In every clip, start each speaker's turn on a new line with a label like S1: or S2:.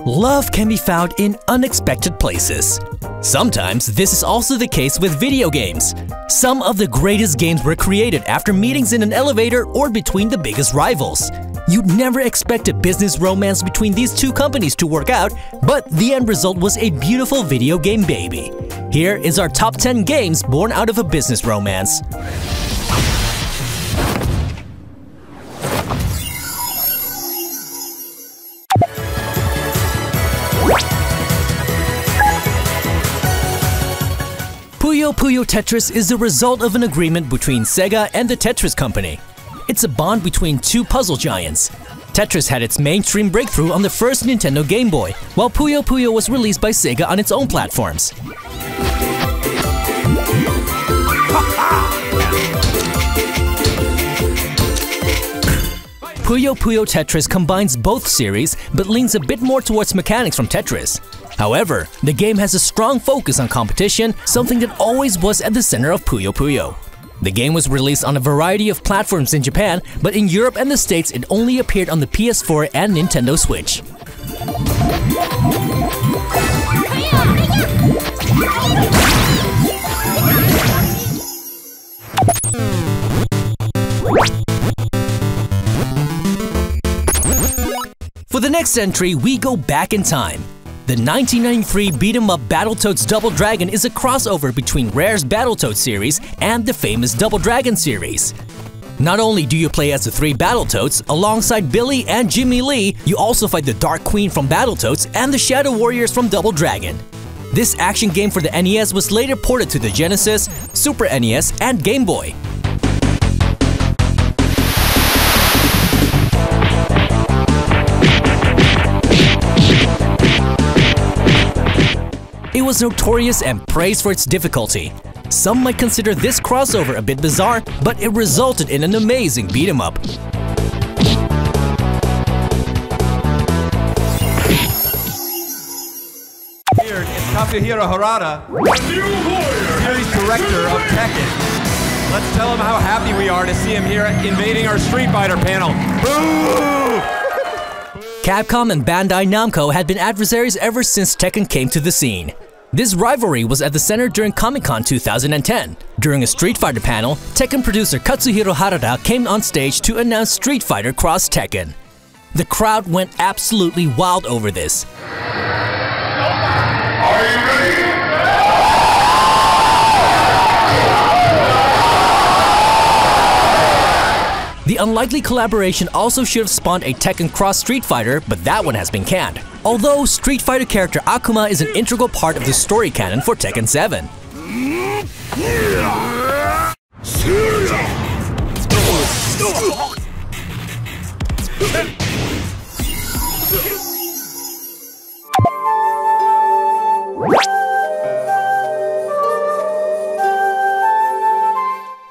S1: Love can be found in unexpected places. Sometimes this is also the case with video games. Some of the greatest games were created after meetings in an elevator or between the biggest rivals. You'd never expect a business romance between these two companies to work out, but the end result was a beautiful video game baby. Here is our top 10 games born out of a business romance. Puyo Puyo Tetris is the result of an agreement between Sega and the Tetris Company. It's a bond between two puzzle giants. Tetris had its mainstream breakthrough on the first Nintendo Game Boy, while Puyo Puyo was released by Sega on its own platforms. Puyo Puyo Tetris combines both series, but leans a bit more towards mechanics from Tetris. However, the game has a strong focus on competition, something that always was at the center of Puyo Puyo. The game was released on a variety of platforms in Japan, but in Europe and the States it only appeared on the PS4 and Nintendo Switch. For the next entry, we go back in time. The 1993 beat-em-up Battletoads Double Dragon is a crossover between Rare's Battletoads series and the famous Double Dragon series. Not only do you play as the three Battletoads, alongside Billy and Jimmy Lee, you also fight the Dark Queen from Battletoads and the Shadow Warriors from Double Dragon. This action game for the NES was later ported to the Genesis, Super NES, and Game Boy. It was notorious and praised for its difficulty. Some might consider this crossover a bit bizarre, but it resulted in an amazing beat-em-up.
S2: Here is Kazuhiro Harada, series director of Tekken. Let's tell him how happy we are to see him here invading our Street Fighter panel. Boo!
S1: Capcom and Bandai Namco had been adversaries ever since Tekken came to the scene. This rivalry was at the center during Comic-Con 2010. During a Street Fighter panel, Tekken producer Katsuhiro Harada came on stage to announce Street Fighter Cross Tekken. The crowd went absolutely wild over this.
S3: Are you ready?
S1: The unlikely collaboration also should have spawned a Tekken Cross Street Fighter, but that one has been canned. Although Street Fighter character Akuma is an integral part of the story canon for Tekken 7.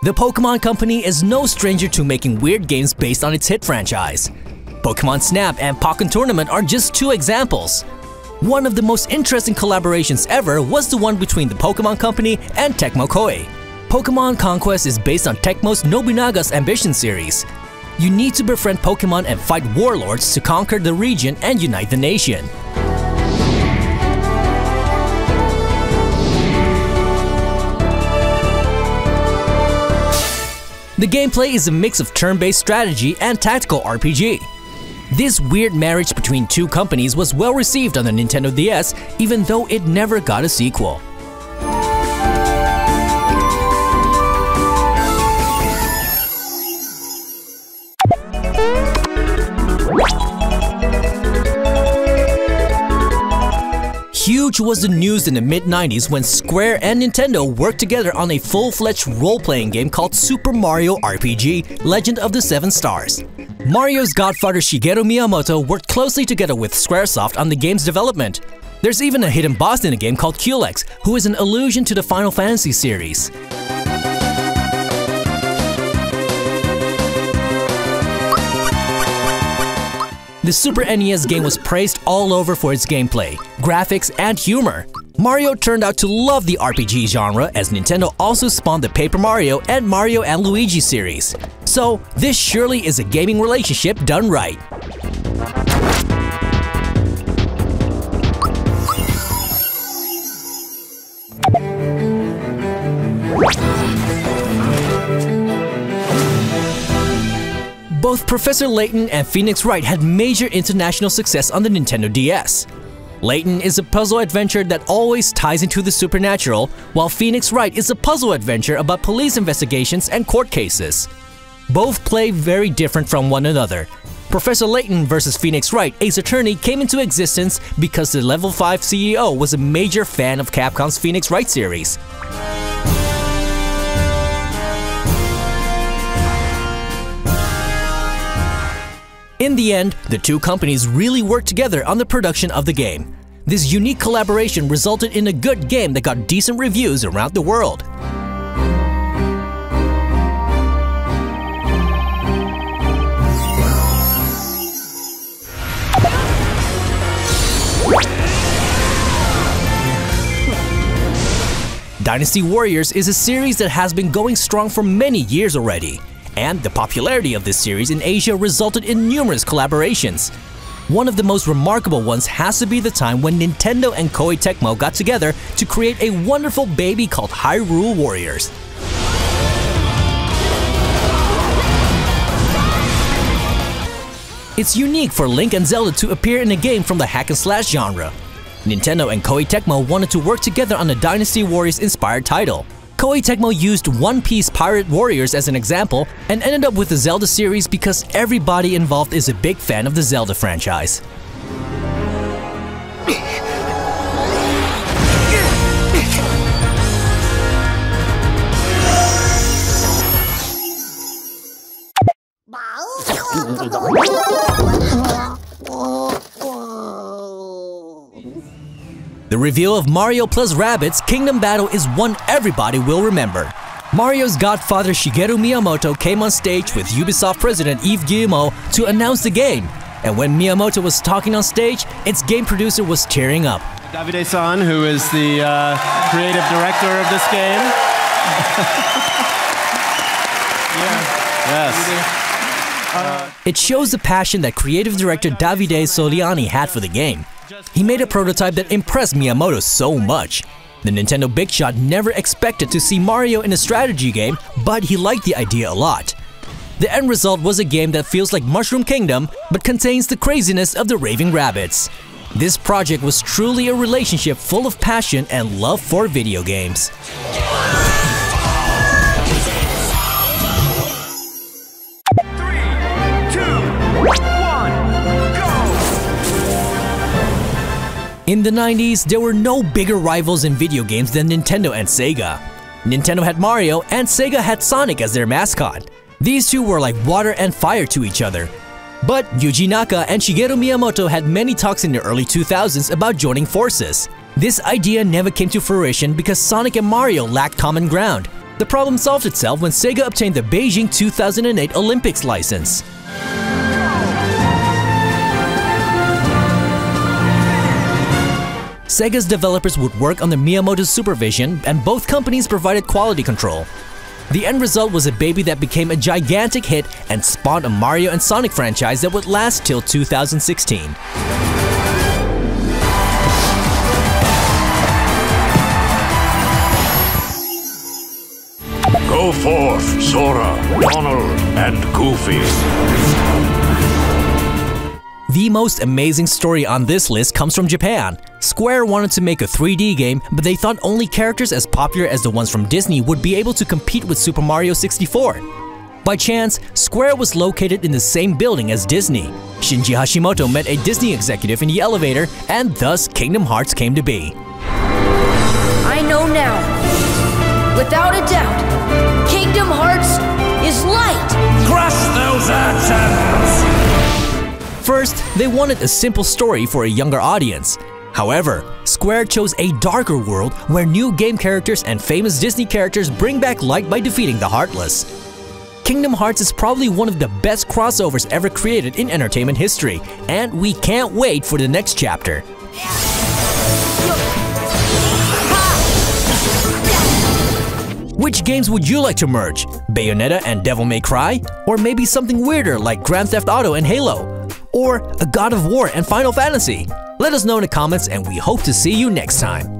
S1: The Pokemon Company is no stranger to making weird games based on its hit franchise. Pokemon Snap and Pokken Tournament are just two examples. One of the most interesting collaborations ever was the one between the Pokemon Company and Tecmo Koei. Pokemon Conquest is based on Tecmo's Nobunaga's Ambition series. You need to befriend Pokemon and fight warlords to conquer the region and unite the nation. The gameplay is a mix of turn-based strategy and tactical RPG. This weird marriage between two companies was well received on the Nintendo DS, even though it never got a sequel. Huge was the news in the mid-90s when Square and Nintendo worked together on a full-fledged role-playing game called Super Mario RPG: Legend of the Seven Stars. Mario's godfather Shigeru Miyamoto worked closely together with Squaresoft on the game's development. There's even a hidden boss in the game called Culex, who is an allusion to the Final Fantasy series. The Super NES game was praised all over for its gameplay, graphics, and humor. Mario turned out to love the RPG genre, as Nintendo also spawned the Paper Mario and Mario & Luigi series. So, this surely is a gaming relationship done right. Both Professor Layton and Phoenix Wright had major international success on the Nintendo DS. Layton is a puzzle adventure that always ties into the supernatural, while Phoenix Wright is a puzzle adventure about police investigations and court cases. Both play very different from one another. Professor Layton vs. Phoenix Wright, Ace Attorney came into existence because the Level 5 CEO was a major fan of Capcom's Phoenix Wright series. In the end, the two companies really worked together on the production of the game. This unique collaboration resulted in a good game that got decent reviews around the world. Dynasty Warriors is a series that has been going strong for many years already. And the popularity of this series in Asia resulted in numerous collaborations. One of the most remarkable ones has to be the time when Nintendo and Koei Tecmo got together to create a wonderful baby called Hyrule Warriors. It's unique for Link and Zelda to appear in a game from the hack-and-slash genre. Nintendo and Koei Tecmo wanted to work together on a Dynasty Warriors-inspired title. Koei Tecmo used One Piece Pirate Warriors as an example and ended up with the Zelda series because everybody involved is a big fan of the Zelda franchise. The reveal of Mario plus Rabbids Kingdom Battle is one everybody will remember. Mario's godfather Shigeru Miyamoto came on stage with Ubisoft president Yves Guillemot to announce the game. And when Miyamoto was talking on stage, its game producer was tearing up.
S3: Davide-san, who is the creative director of this game. Yes.
S1: It shows the passion that creative director Davide Soliani had for the game. He made a prototype that impressed Miyamoto so much. The Nintendo Big Shot never expected to see Mario in a strategy game, but he liked the idea a lot. The end result was a game that feels like Mushroom Kingdom, but contains the craziness of the Raving Rabbids. This project was truly a relationship full of passion and love for video games. In the 90s, there were no bigger rivals in video games than Nintendo and Sega. Nintendo had Mario and Sega had Sonic as their mascot. These two were like water and fire to each other. But Yuji Naka and Shigeru Miyamoto had many talks in the early 2000s about joining forces. This idea never came to fruition because Sonic and Mario lacked common ground. The problem solved itself when Sega obtained the Beijing 2008 Olympics license. Sega's developers would work under Miyamoto's supervision, and both companies provided quality control. The end result was a baby that became a gigantic hit and spawned a Mario and Sonic franchise that would last till 2016.
S4: Go forth, Sora, Donald, and Goofy.
S1: The most amazing story on this list comes from Japan. Square wanted to make a 3D game, but they thought only characters as popular as the ones from Disney would be able to compete with Super Mario 64. By chance, Square was located in the same building as Disney. Shinji Hashimoto met a Disney executive in the elevator, and thus Kingdom Hearts came to be.
S5: I know now, without a doubt, Kingdom Hearts is light!
S4: Crush those atoms!
S1: First, they wanted a simple story for a younger audience. However, Square chose a darker world where new game characters and famous Disney characters bring back light by defeating the Heartless. Kingdom Hearts is probably one of the best crossovers ever created in entertainment history, and we can't wait for the next chapter. Which games would you like to merge? Bayonetta and Devil May Cry? Or maybe something weirder like Grand Theft Auto and Halo? or a God of War and Final Fantasy? Let us know in the comments and we hope to see you next time.